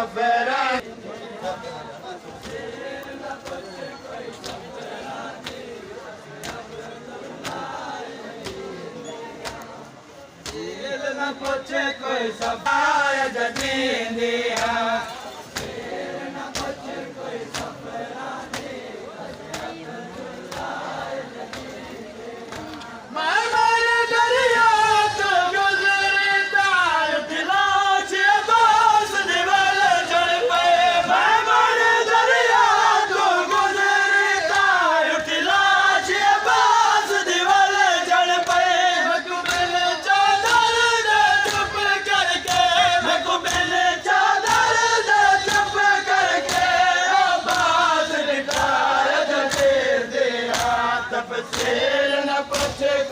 सफरा न पूछे कोई सफाया जदींदिया न पूछे कोई सफरा मैं मारे दरिया तो गुजरता दिलाश बास दिवाल चढ़ पे मैं मारे दरिया तो गुजरता दिलाश बास दिवाल चढ़ पे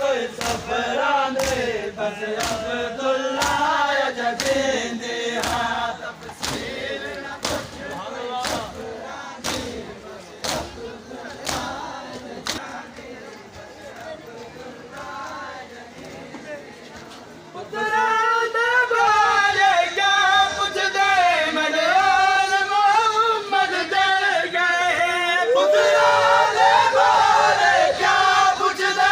कोई सफरा ने बस अब्दुल्ला जदींदी हाँ तफसील न पूछे कोई सफरा ने पुत्रा दे बारे क्या पूछ दे मेरे मोहम्मद दे गए पुत्रा दे बारे क्या पूछ दे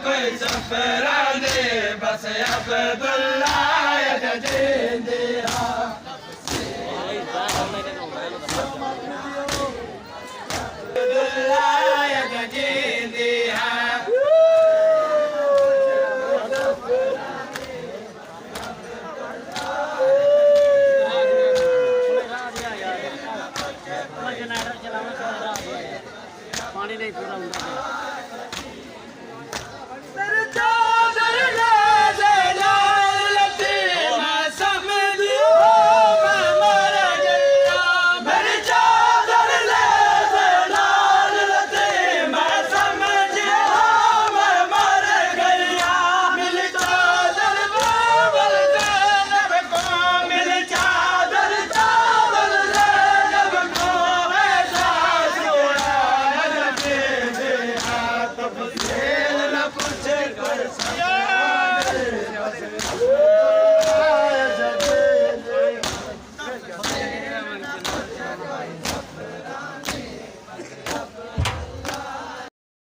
कोई सफरा ने बस अब्दुल्ला